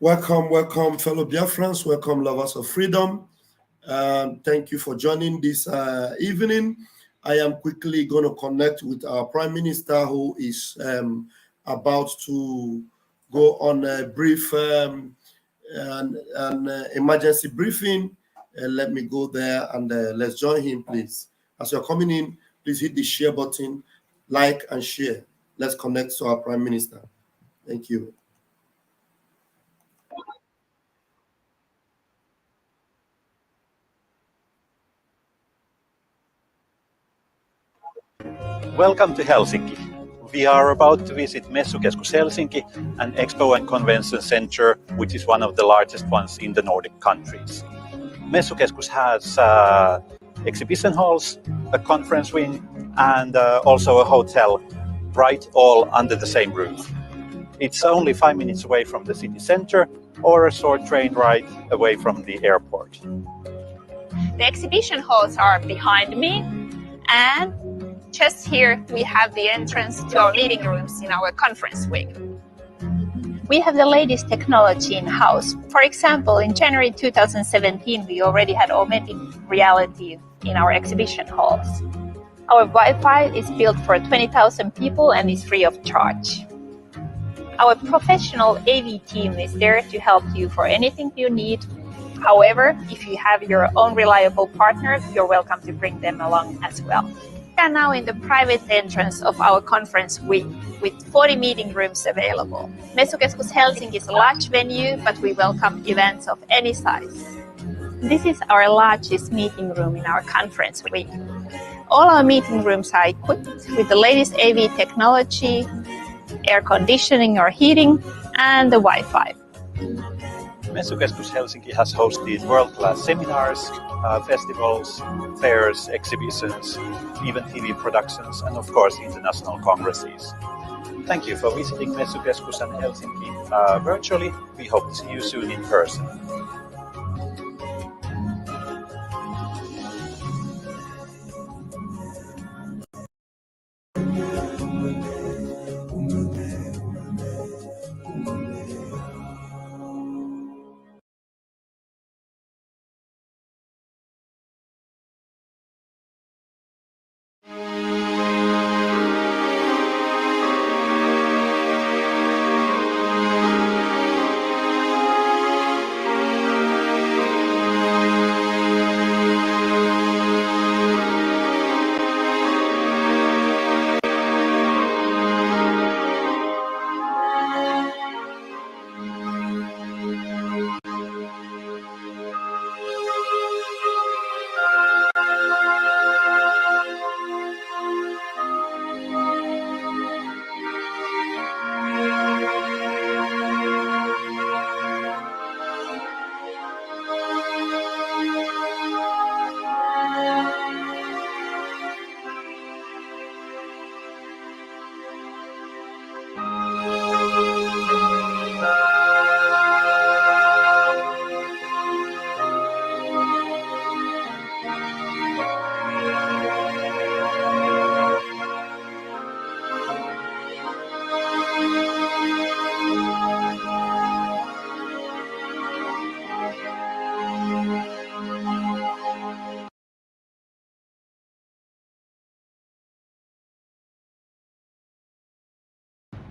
Welcome, welcome, fellow Biafrans. Welcome, lovers of freedom. Thank you for joining this evening. I am quickly going to connect with our Prime Minister, who is about to go on a brief emergency briefing. Let me go there and let's join him, please. As you're coming in, please hit the share button, like and share. Let's connect to our Prime Minister. Thank you. Welcome to Helsinki. We are about to visit Messukeskus Helsinki, an expo and convention center, which is one of the largest ones in the Nordic countries. Messukeskus has exhibition halls, a conference wing, and also a hotel, right all under the same roof. It's only 5 minutes away from the city center or a short train ride away from the airport. The exhibition halls are behind me, and just here we have the entrance to our meeting rooms in our conference wing. We have the latest technology in-house. For example, in January 2017, we already had augmented reality in our exhibition halls. Our Wi-Fi is built for 20,000 people and is free of charge. Our professional AV team is there to help you for anything you need. However, if you have your own reliable partner, you're welcome to bring them along as well. We are now in the private entrance of our conference wing with 40 meeting rooms available. Messukeskus Helsinki is a large venue, but we welcome events of any size. This is our largest meeting room in our conference wing. All our meeting rooms are equipped with the latest AV technology, air conditioning or heating, and the Wi-Fi. Messukeskus Helsinki has hosted world-class seminars, festivals, fairs, exhibitions, even TV productions, and of course international congresses. Thank you for visiting Messukeskus and Helsinki virtually. We hope to see you soon in person.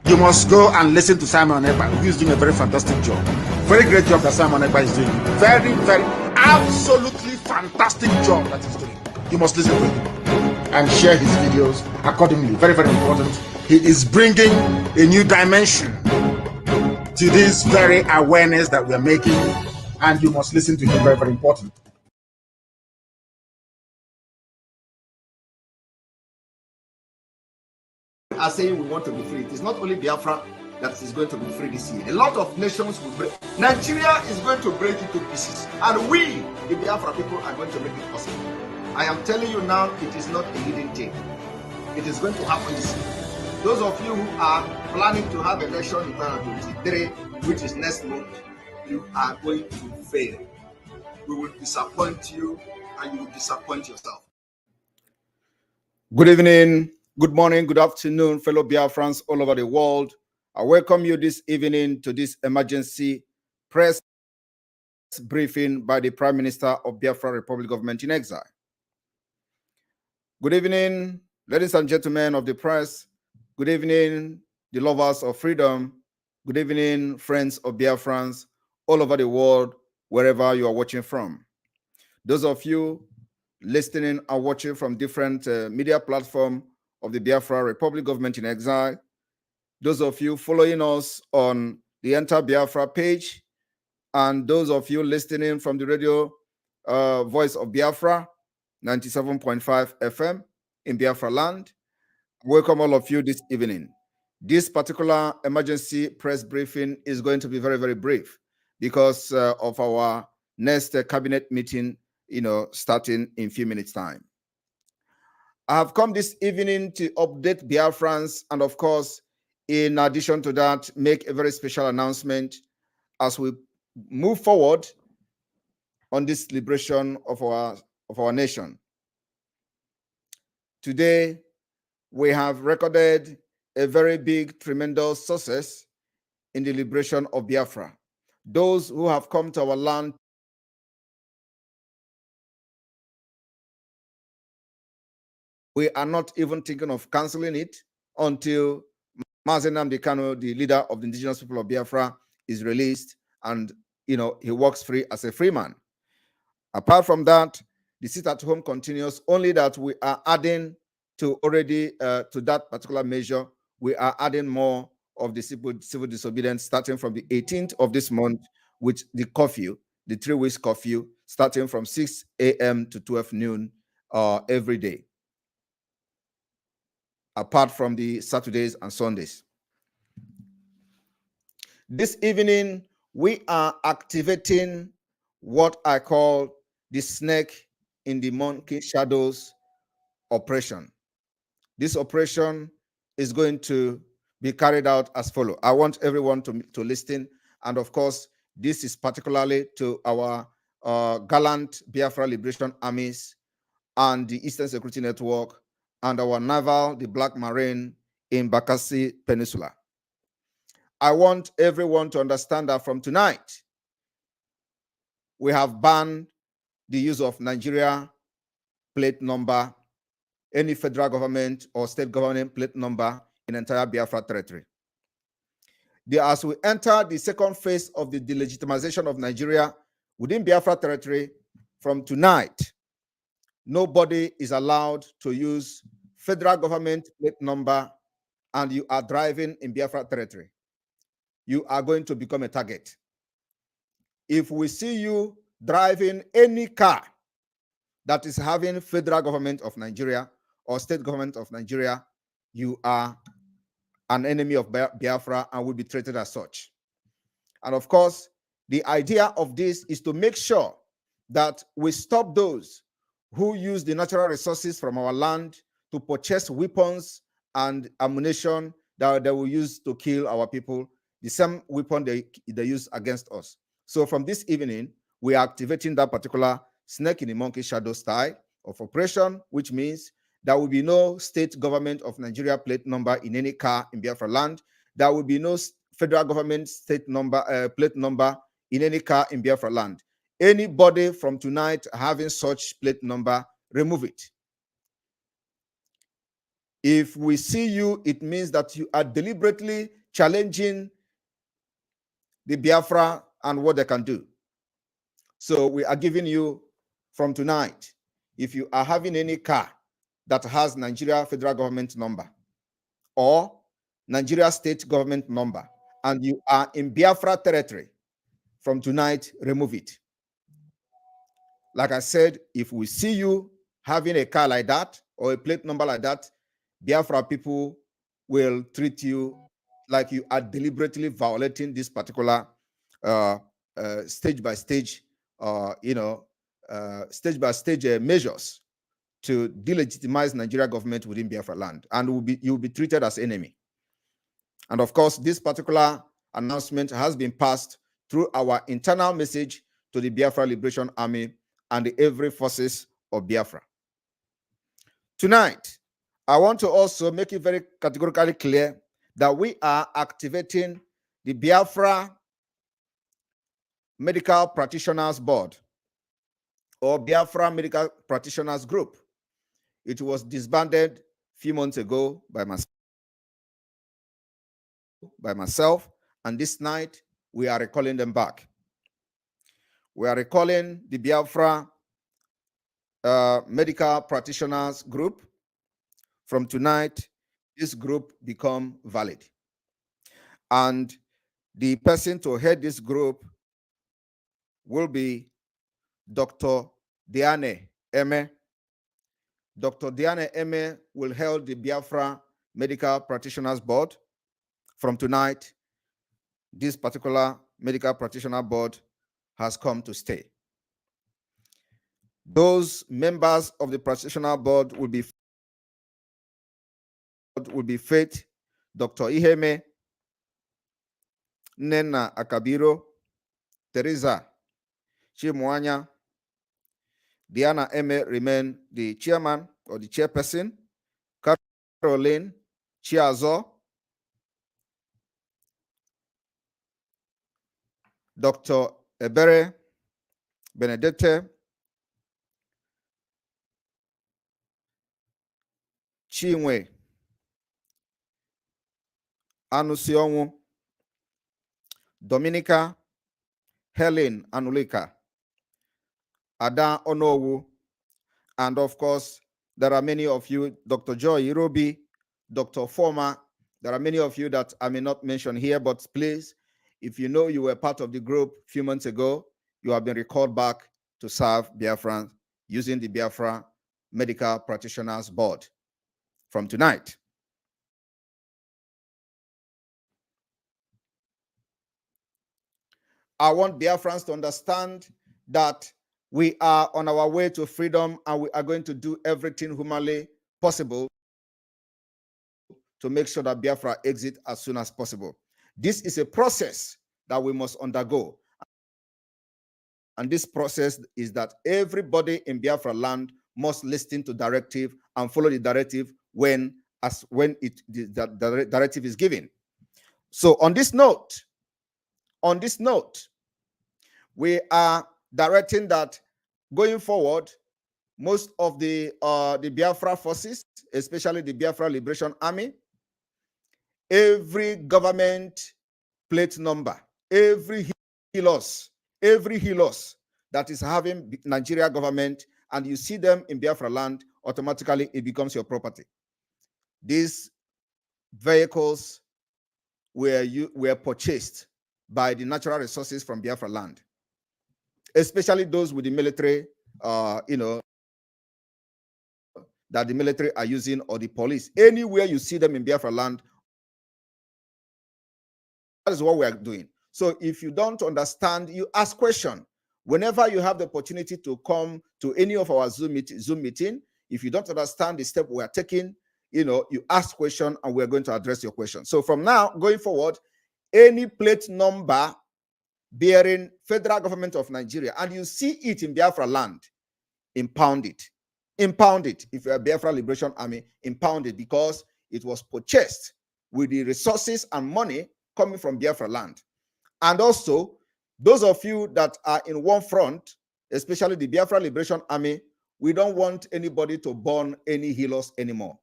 You must go and listen to Simon Ekpa, who is doing a very fantastic job. Very great job that Simon Ekpa is doing. Very, absolutely fantastic job that he's doing. You must listen to him and share his videos accordingly. Very, very important. He is bringing a new dimension to this very awareness that we're making, and you must listen to him. Very, very important. Are saying we want to be free. It is not only Biafra that is going to be free this year. A lot of nations will break. Nigeria is going to break into pieces, and we, the Biafra people, are going to make it possible. I am telling you now, it is not a hidden thing. It is going to happen this year. Those of you who are planning to have election in 2023, which is next month, you are going to fail. We will disappoint you, and you will disappoint yourself. Good evening, good morning, good afternoon, fellow Biafrans all over the world. I welcome you this evening to this emergency press briefing by the Prime Minister of Biafra Republic Government in Exile. Good evening, ladies and gentlemen of the press. Good evening, the lovers of freedom. Good evening, friends of Biafrans all over the world, wherever you are watching from. Those of you listening and watching from different media platforms of the Biafra Republic Government in Exile, those of you following us on the Enter Biafra page, and those of you listening from the radio Voice of Biafra, 97.5 FM in Biafra land, welcome all of you this evening. This particular emergency press briefing is going to be very, very brief because of our next cabinet meeting, starting in a few minutes' time. I have come this evening to update Biafrans, and of course, in addition to that, make a very special announcement as we move forward on this liberation of our nation. Today, we have recorded a very big, tremendous success in the liberation of Biafra. Those who have come to our land we are not even thinking of canceling it until Mazi Nnamdi Kanu, the leader of the indigenous people of Biafra, is released and he walks free as a free man. Apart from that, the sit at home continues, only that we are adding to already to that particular measure, we are adding more of the civil disobedience starting from the 18th of this month with the curfew, the 3 weeks curfew, starting from 6 a.m. to 12 noon every day, apart from the Saturdays and Sundays. This evening, we are activating what I call the snake in the monkey shadows operation. This operation is going to be carried out as follows. I want everyone to listen. And of course, this is particularly to our gallant Biafra Liberation Armies and the Eastern Security Network and our naval, the Black Marine in Bakassi Peninsula. I want everyone to understand that from tonight, we have banned the use of Nigeria plate number, any federal government or state government plate number in entire Biafra territory. As we enter the second phase of the delegitimization of Nigeria within Biafra territory, from tonight, nobody is allowed to use federal government plate number and you are driving in Biafra territory. You are going to become a target. If we see you driving any car that is having federal government of Nigeria or state government of Nigeria, you are an enemy of Biafra and will be treated as such. And of course, the idea of this is to make sure that we stop those who use the natural resources from our land to purchase weapons and ammunition that they will use to kill our people, the same weapon they use against us. So from this evening, we are activating that particular snake in the monkey shadow style of operation, which means there will be no state government of Nigeria plate number in any car in Biafra land. There will be no federal government state number plate number in any car in Biafra land. Anybody from tonight having such plate number, remove it. If we see you, it means that you are deliberately challenging the Biafra and what they can do. So we are giving you from tonight, if you are having any car that has Nigeria federal government number or Nigeria state government number, and you are in Biafra territory, from tonight, remove it. Like I said, if we see you having a car like that or a plate number like that, Biafra people will treat you like you are deliberately violating this particular stage-by-stage, stage-by-stage measures to delegitimize Nigeria government within Biafra land, and you'll be treated as enemy. And of course, this particular announcement has been passed through our internal message to the Biafra Liberation Army and the every forces of Biafra. Tonight, I want to also make it very categorically clear that we are activating the Biafra Medical Practitioners Board or Biafra Medical Practitioners Group. It was disbanded a few months ago by myself, and this night we are recalling them back. We are recalling the Biafra Medical Practitioners Group. From tonight, this group become valid. And the person to head this group will be Dr. Diane Eme. Dr. Diane Eme will hold the Biafra Medical Practitioners Board. From tonight, this particular Medical Practitioner Board has come to stay. Those members of the Practitioner Board will be Faith, Dr. Iheme, Nena Akabiro, Teresa Chimwanya. Diana Eme remain the chairman or the chairperson. Caroline Chiazo, Dr. Ebere Benedette, Chinwe Anusionwu, Dominica Helen Anulika, Ada Onowu, and of course, there are many of you, Dr. Joy Irobi, Dr. Former. There are many of you that I may not mention here, but please, if you know you were part of the group a few months ago, you have been recalled back to serve Biafra using the Biafra Medical Practitioners Board from tonight. I want Biafrans to understand that we are on our way to freedom, and we are going to do everything humanly possible to make sure that Biafra exit as soon as possible. This is a process that we must undergo. And this process is that everybody in Biafra land must listen to directive and follow the directive when the directive is given. So on this note, we are directing that going forward, most of the Biafra forces, especially the Biafra Liberation Army, every government plate number, every helos that is having Nigeria government, and you see them in Biafra land, automatically it becomes your property. These vehicles were purchased by the natural resources from Biafra land, especially those with the military, that the military are using, or the police. Anywhere you see them in Biafra land, that is what we are doing. So if you don't understand, you ask question. Whenever you have the opportunity to come to any of our Zoom meeting, if you don't understand the step we are taking, you ask question and we're going to address your question. So from now going forward, any plate number bearing federal government of Nigeria, and you see it in Biafra land, impound it. Impound it. If you're a Biafra Liberation Army, impound it, because it was purchased with the resources and money coming from Biafra land. And also, those of you that are in one front, especially the Biafra Liberation Army, we don't want anybody to burn any healers anymore.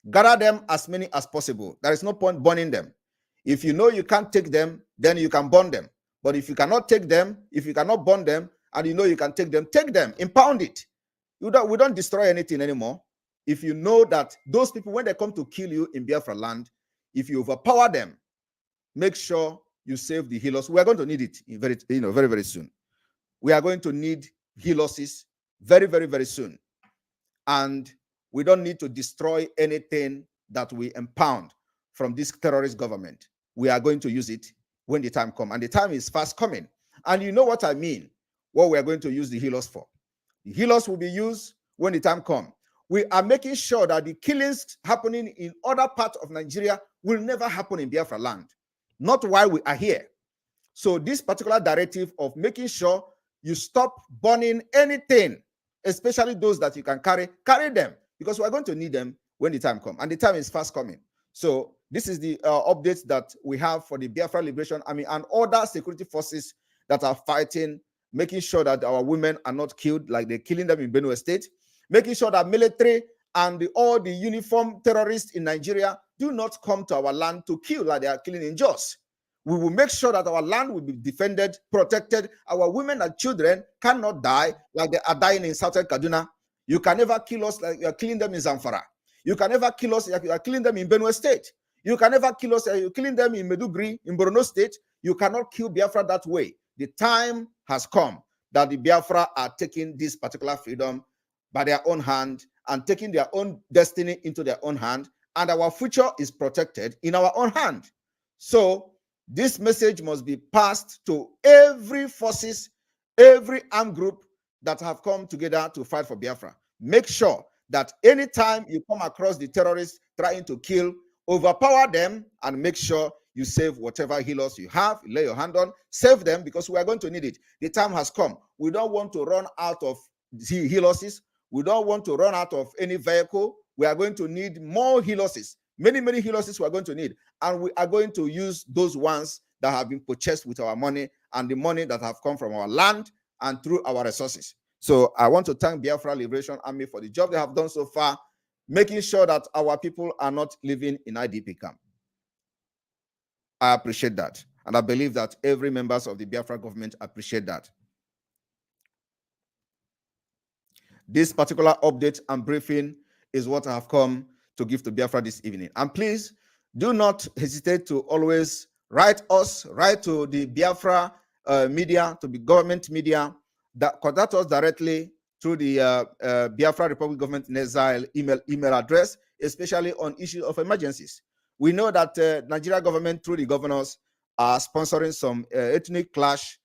Gather them as many as possible. There is no point burning them. If you know you can't take them, then you can burn them. But if you cannot take them, if you cannot burn them, and you know you can take them, impound it. We don't destroy anything anymore. If you know that those people, when they come to kill you in Biafra land, if you overpower them, make sure you save the healers. We are going to need it very, very soon. We are going to need healers very, very, very soon. And we don't need to destroy anything that we impound from this terrorist government. We are going to use it when the time comes. And the time is fast coming. And you know what I mean, what we are going to use the healers for. The healers will be used when the time comes. We are making sure that the killings happening in other parts of Nigeria will never happen in Biafra land. Not while we are here. So this particular directive of making sure you stop burning anything, especially those that you can carry them, because we're going to need them when the time comes. And the time is fast coming. So this is the updates that we have for the Biafra Liberation Army and other security forces that are fighting, making sure that our women are not killed like they're killing them in Benue State, making sure that military and all the uniform terrorists in Nigeria do not come to our land to kill like they are killing in Jos. We will make sure that our land will be defended, protected. Our women and children cannot die like they are dying in Southern Kaduna. You can never kill us like you are killing them in Zamfara. You can never kill us like you are killing them in Benue State. You can never kill us like you're killing them in Meduguri, in Borno State. You cannot kill Biafra that way. The time has come that the Biafra are taking this particular freedom by their own hand and taking their own destiny into their own hand, and our future is protected in our own hand. So this message must be passed to every forces, every armed group that have come together to fight for Biafra. Make sure that anytime you come across the terrorists trying to kill, overpower them and make sure you save whatever healers you have, lay your hand on, save them because we are going to need it. The time has come. We don't want to run out of healers. We don't want to run out of any vehicle. We are going to need more healers. Many healers we are going to need. And we are going to use those ones that have been purchased with our money and the money that have come from our land and through our resources. So I want to thank Biafra Liberation Army for the job they have done so far, making sure that our people are not living in IDP camp. I appreciate that. And I believe that every members of the Biafra government appreciate that. This particular update and briefing is what I have come to give to Biafra this evening. And please do not hesitate to always write to the Biafra media, to the government media, that contact us directly through the Biafra Republic Government in Exile email address, especially on issues of emergencies. We know that Nigeria government through the governors are sponsoring some ethnic clash,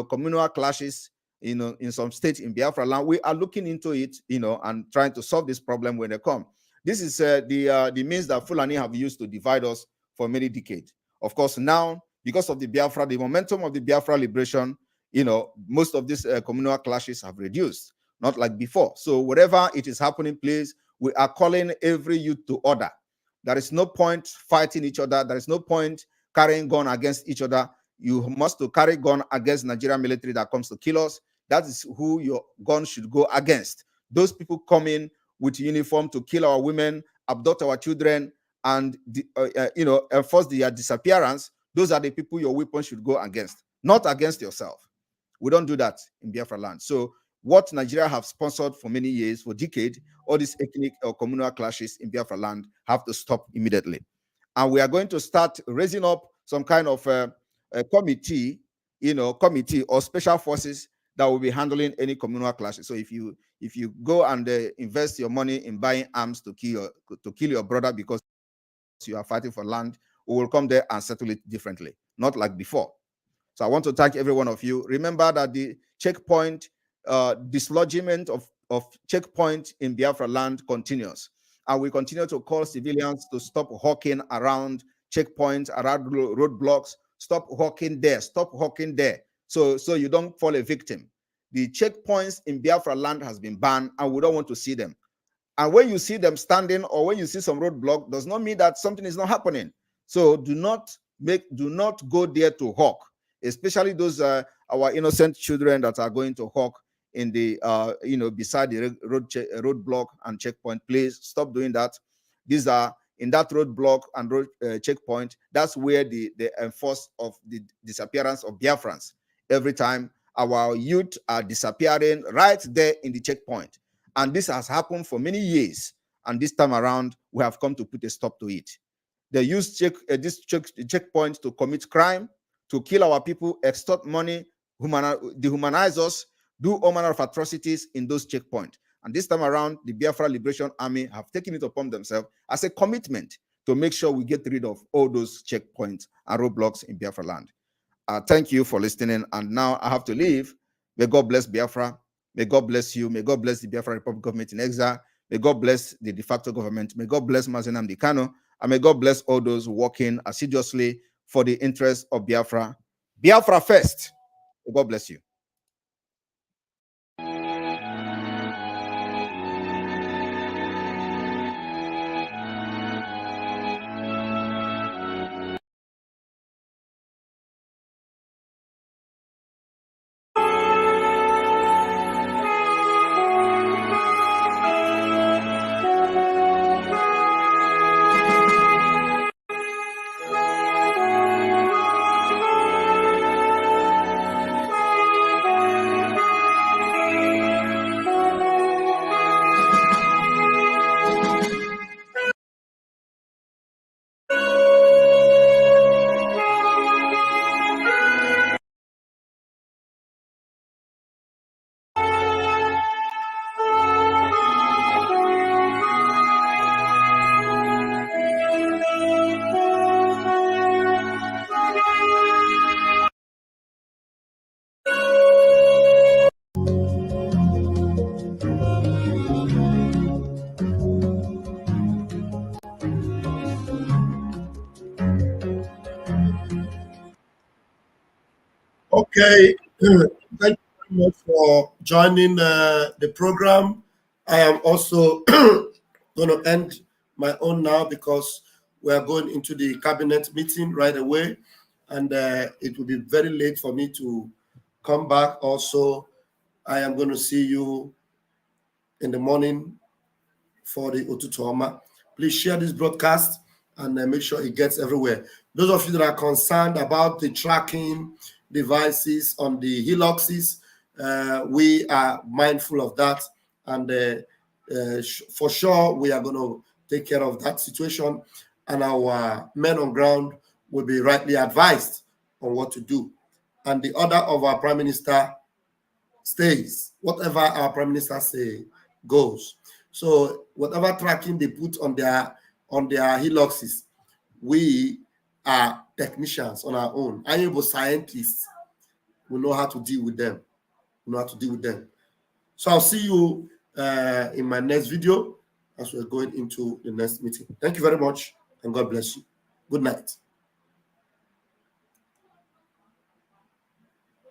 communal clashes, in some states in Biafra land. We are looking into it, and trying to solve this problem when they come. This is the means that Fulani have used to divide us for many decades. Of course, now, because of the Biafra, the momentum of the Biafra liberation, most of these communal clashes have reduced, not like before. So whatever it is happening, please, we are calling every youth to order. There is no point fighting each other. There is no point carrying gun against each other. You must to carry gun against Nigerian military that comes to kill us. That is who your gun should go against. Those people coming with uniform to kill our women, abduct our children, and enforce their disappearance. Those are the people your weapon should go against, not against yourself. We don't do that in Biafra land. So what Nigeria have sponsored for many years, for decades, all these ethnic or communal clashes in Biafra land have to stop immediately. And we are going to start raising up some kind of a committee or special forces that will be handling any communal clashes. So if you go and invest your money in buying arms to kill your brother because you are fighting for land, we will come there and settle it differently, not like before. So I want to thank every one of you. Remember that the checkpoint dislodgement of checkpoint in Biafra land continues, and we continue to call civilians to stop hawking around checkpoints, around roadblocks. Stop hawking there. Stop hawking there. So you don't fall a victim. The checkpoints in Biafra land has been banned, and we don't want to see them. And when you see them standing, or when you see some roadblock, does not mean that something is not happening. So do not go there to hawk, especially those our innocent children that are going to hawk in the beside the roadblock and checkpoint. Please stop doing that. These are in that roadblock and road checkpoint. That's where they enforce of the disappearance of Biafrans. Every time our youth are disappearing right there in the checkpoint. And this has happened for many years. And this time around, we have come to put a stop to it. They use this checkpoint to commit crime, to kill our people, extort money, dehumanize us, do all manner of atrocities in those checkpoints. And this time around, the Biafra Liberation Army have taken it upon themselves as a commitment to make sure we get rid of all those checkpoints and roadblocks in Biafra land. Thank you for listening. And now I have to leave. May God bless Biafra. May God bless you. May God bless the Biafra Republic Government in Exile. May God bless the de facto government. May God bless Mazi Nnamdi Kanu. And may God bless all those working assiduously for the interest of Biafra. Biafra first. May God bless you. Okay. Thank you very much for joining the program. I am also going to end my own now because we are going into the cabinet meeting right away, and it will be very late for me to come back. Also, I am going to see you in the morning for the Otutoma. Please share this broadcast and make sure it gets everywhere. Those of you that are concerned about the tracking devices on the helices, we are mindful of that, and for sure we are going to take care of that situation, and our men on ground will be rightly advised on what to do. And the order of our Prime Minister stays. Whatever our Prime Minister say goes. So whatever tracking they put on their helices, we are technicians on our own. Able scientists will know how to deal with them. So I'll see you in my next video as we're going into the next meeting. Thank you very much, and God bless you. Good night.